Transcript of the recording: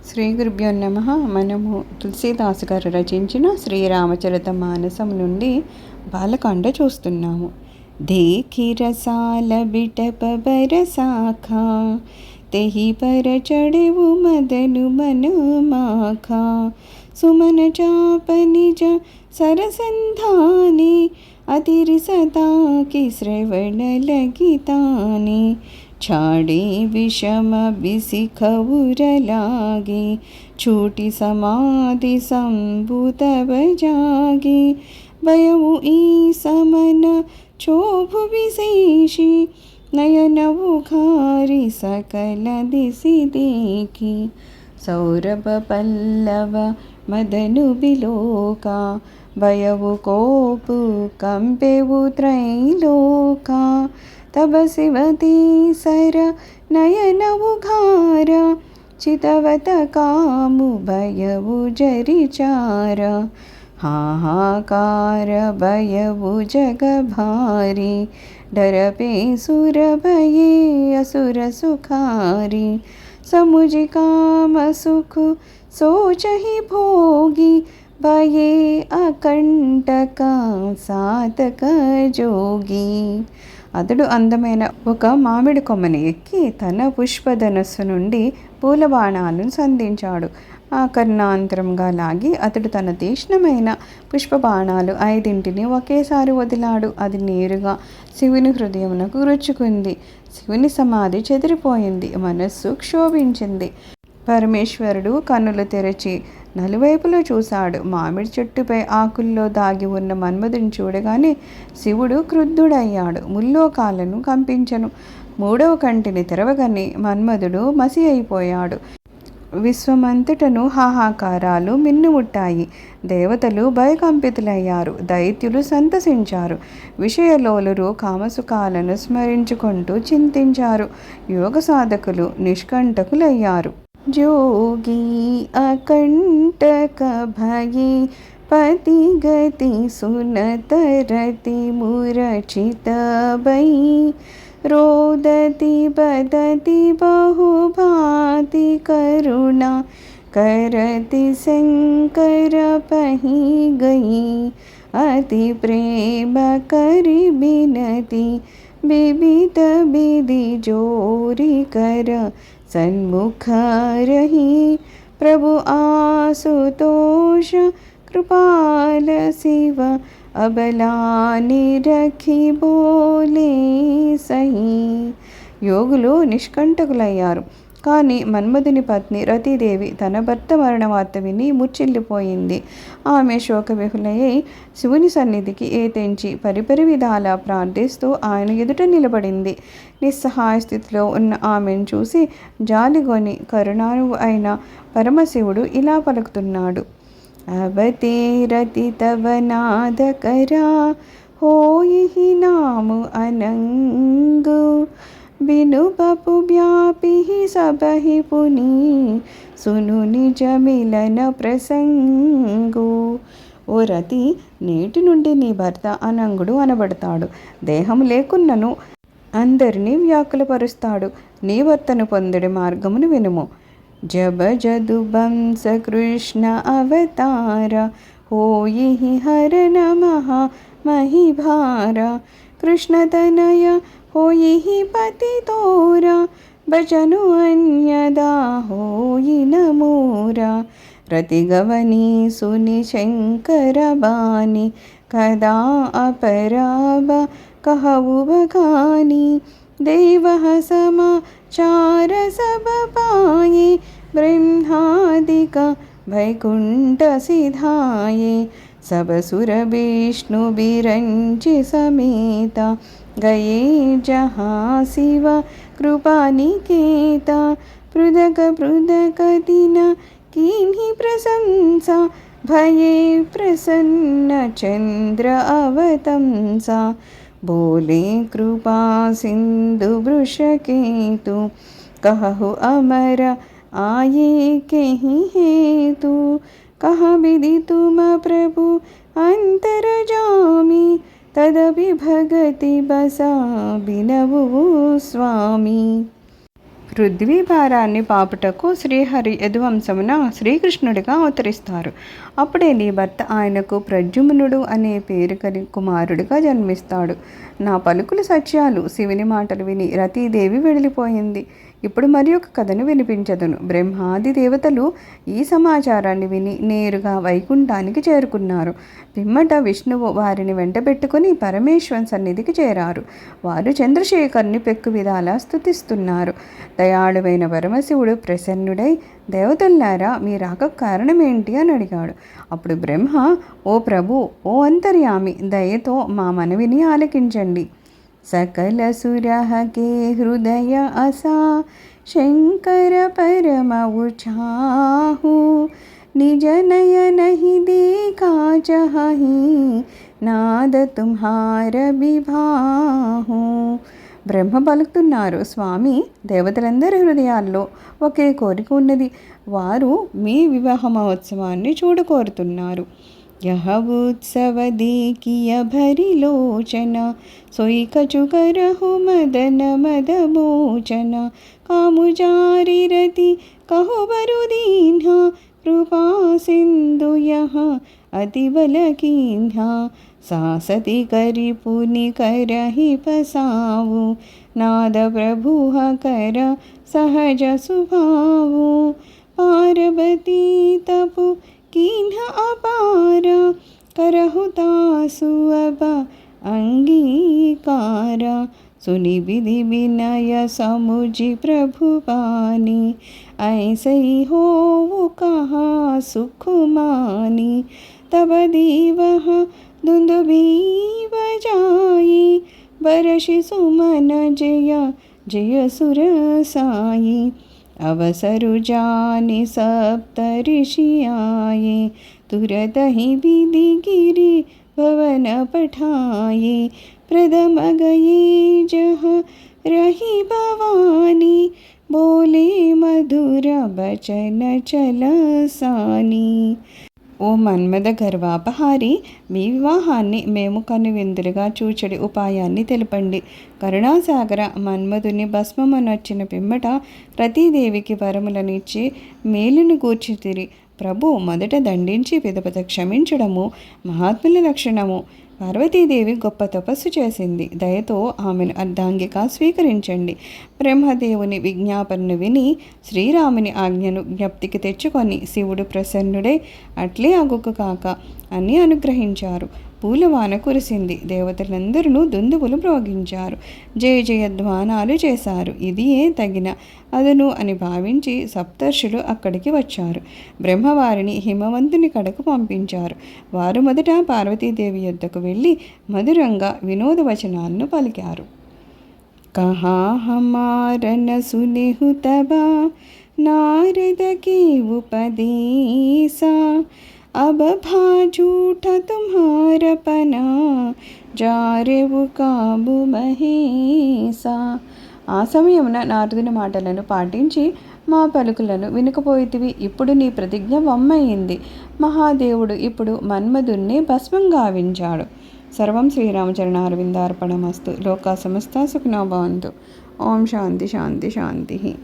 శ్రీ గురుభ్యో నమః. మనము తులసీదాసు గారు రచించిన శ్రీరామచరిత మానసం నుండి బాలకాండ చూస్తున్నాము. देखी रसाल बिटप बरसाखा तेहि पर चढ़ेवु मदनु मन माखा सुमन चाप निज सरसंधाने अतिरिसता की श्रवण लगिताने छाड़े विषम बिसिखउर लागे छूटी समाधि संभूत बजागे भयउ ई समन चोभु विशेषी नयनवु घारी सकल दिशि देखी सौरभ पल्लव मदनु बिलोका भयउ कोपु कंपेवु त्रैलोका तब शिवती सर नयनवु घारा चितवत कामु भयउ जरिचार हाहाकार भयउ जग भारी डरपे सुर भये असुर सुखारी समुझि काम सुख सोचहि भोगी भये अकंटक सातक जोगी అతడు అందమైన ఒక మామిడి కొమ్మని ఎక్కి తన పుష్పధనస్సు నుండి పూల బాణాలను సంధించాడు. ఆ కర్ణాంతరంగా లాగి అతడు తన తీక్ష్ణమైన పుష్ప బాణాలు 5 ఒకేసారి వదిలాడు. అది నేరుగా శివుని హృదయమునకు గుచ్చుకుంది. శివుని సమాధి చెదిరిపోయింది. మనస్సు క్షోభించింది. పరమేశ్వరుడు కన్నులు తెరచి నలువైపులో చూశాడు. మామిడి చెట్టుపై ఆకుల్లో దాగి ఉన్న మన్మధుని చూడగానే శివుడు క్రుద్ధుడయ్యాడు. ముల్లోకాలను కంపించను. 3వ కంటిని తెరవగానే మన్మధుడు మసి అయిపోయాడు. విశ్వమంతటను హాహాకారాలు మిన్నుముట్టాయి. దేవతలు భయకంపితులయ్యారు. దైత్యులు సంతసించారు. విషయలోలురు కామసుఖాలను స్మరించుకుంటూ చింతించారు. యోగ సాధకులు నిష్కంటకులయ్యారు. जोगी अकंटक भये पति गति सुनत रति मूर्छित भई रोदति बदति बहुभाति करुणा करति शंकर पही गई अति प्रेम करि बिनती बिबित बिधि जोरी कर सन्मुख रही प्रभु आशुतोष कृपाल शिव अबलानि रखी बोले सही. యోగులు నిష్కంటకులయ్యారు. కానీ మన్మధుని పత్ని రతీదేవి తన భర్త మరణ వార్త విని ముచ్చిల్లిపోయింది. ఆమె శోకవిహులయ్యి శివుని సన్నిధికి ఏతెంచి పరిపరి విధాలా ప్రార్థిస్తూ ఆయన ఎదుట నిలబడింది. నిస్సహాయ స్థితిలో ఉన్న ఆమెను చూసి జాలిగొని కరుణానువు అయిన పరమశివుడు ఇలా పలుకుతున్నాడు. అవతే రతి తవ నాదకరా హోయి నాము అనంగు बिनु बपु व्यापि सबहि पुनि सुनु निज मिलन प्रसंगु. ఓ రతి, నేటి నుండి నీ భర్త అనంగుడు అనబడతాడు. దేహం లేకున్నను అందరినీ వ్యాకులపరుస్తాడు. నీ భర్తను పొందడి మార్గమును వినుము. జబ జదు బంస కృష్ణ అవతార హోయి హర మహా మహిభార కృష్ణతనయ होई पति तोरा बचनु अन्यदा होई नमोरा रति गवनी सुनि शंकर बानी कदा अपराब कहु बखानी देवः समाचार सब पाये ब्रह्मादिक वैकुंठ सिधाये सब सुर विष्णु बिरंचि समेता गए जहाँ शिव कृपा निकेता पृथक पृथक दिन कीन्ही प्रशंसा भये प्रसन्न चंद्र अवतंसा बोले कृपा सिंधु वृषकेतु कहु अमर आये केहि हेतु कहा विधि तुम प्रभु अंतर जामी तदपि भगति बसा बिनवु स्वामी. పృథ్వీ భారాన్ని పాపుటకు శ్రీహరి యదువంశమున శ్రీకృష్ణుడిగా అవతరిస్తారు. అప్పుడే నీ భర్త ఆయనకు ప్రద్యుమ్నుడు అనే పేరు కలి కుమారుడిగా జన్మిస్తాడు. నా పలుకులు సత్యాలు. శివుని మాటలు విని రతీదేవి వెళ్ళిపోయింది. ఇప్పుడు మరి ఒక కథను వినిపించదును. బ్రహ్మాది దేవతలు ఈ సమాచారాన్ని విని నేరుగా వైకుంఠానికి చేరుకున్నారు. పిమ్మట విష్ణువు వారిని వెంటబెట్టుకుని పరమేశ్వరుని సన్నిధికి చేరారు. వారు చంద్రశేఖర్ని పెక్కు విధాలా స్తుతిస్తున్నారు. దయాళువైన పరమశివుడు ప్రసన్నుడై, దేవతల్లారా మీ రాక కారణమేంటి అని అడిగాడు. అప్పుడు బ్రహ్మ, ఓ ప్రభు, ఓ అంతర్యామి, దయతో మా మనవిని ఆలకించండి. सकल सुरह के हृदय असा शंकर परम उछाहु निज नयन ही देखा चाही नाद तुम्हार विभाहु. బ్రహ్మ పలుకుతున్నారు, స్వామి, దేవతలందరి హృదయాల్లో ఒకే కోరిక ఉన్నది. వారు మీ వివాహ మహోత్సవాన్ని చూడకోరుతున్నారు. यह उत्सव देखिय भरी लोचना सोई कछु करहु मदन मद मोचन कामुजारी रति कहो बरु दीन्हा कृपा सिंधु यहाँ अति बल कीन्हा सासति करि पुनि करहि पसावु नाद प्रभु कर सहज सुभावु पार्वती तपु कीन्ह अपार करहु तासु अब अंगीकार सुनि विधि विनय समुझि प्रभु पानी ऐसे हो कहा सुख मानी तब दीवह दुंदुभी बजाई बरषि सुमन जय जय सुर साई अवसरु जानि सप्त ऋषि आये तुरत ही विधि गिरि भवन पठाये प्रथम गए जह रही भवानी बोले मधुर बचन चलसानी. ఓ మన్మథ గర్వాపహారి, మీ వివాహాన్ని మేము కనువిందులుగా చూచడి ఉపాయాన్ని తెలుపండి. కరుణాసాగర, మన్మధుని భస్మమనొచ్చిన పిమ్మట రతీదేవికి వరములనిచ్చి మేలును గూర్చితిరి. ప్రభు మొదట దండించి పిదపత క్షమించడము మహాత్ముల లక్షణము. పార్వతీదేవి గొప్ప తపస్సు చేసింది. దయతో ఆమెను అర్ధాంగిగా స్వీకరించండి. బ్రహ్మదేవుని విజ్ఞాపనను విని శ్రీరాముని ఆజ్ఞను జ్ఞప్తికి తెచ్చుకొని శివుడు ప్రసన్నుడై అట్లే అగుకు కాక అని అనుగ్రహించారు. పూలవాన కురిసింది. దేవతలందరూ దుందుబులు మ్రోగించారు. జయ జయధ్వానాలు చేశారు. ఇదియే తగిన అదను అని భావించి సప్తర్షులు అక్కడికి వచ్చారు. బ్రహ్మవారిని హిమవంతుని కడకు పంపించారు. వారు మొదట పార్వతీదేవి యొద్దకు వెళ్ళి మధురంగా వినోద వచనాలను పలికారు. కహా హమారన సునేహు తబా నారద కి ఉపదేశా अब भा झूठा तुम्हारा पना జారెవు కాబు మహేసా. ఆ సమయమున నారదుని మాటలను పాటించి మా పలుకులను వినకపోయితివి. ఇప్పుడు నీ ప్రతిజ్ఞ వమ్మయింది. మహాదేవుడు ఇప్పుడు మన్మధుణ్ణి భస్మం గావించాడు. సర్వం శ్రీరామచరణారవిందార్పణమస్తు. లోకా సమస్తా సుఖినో భవంతు. ఓం శాంతి శాంతి శాంతి.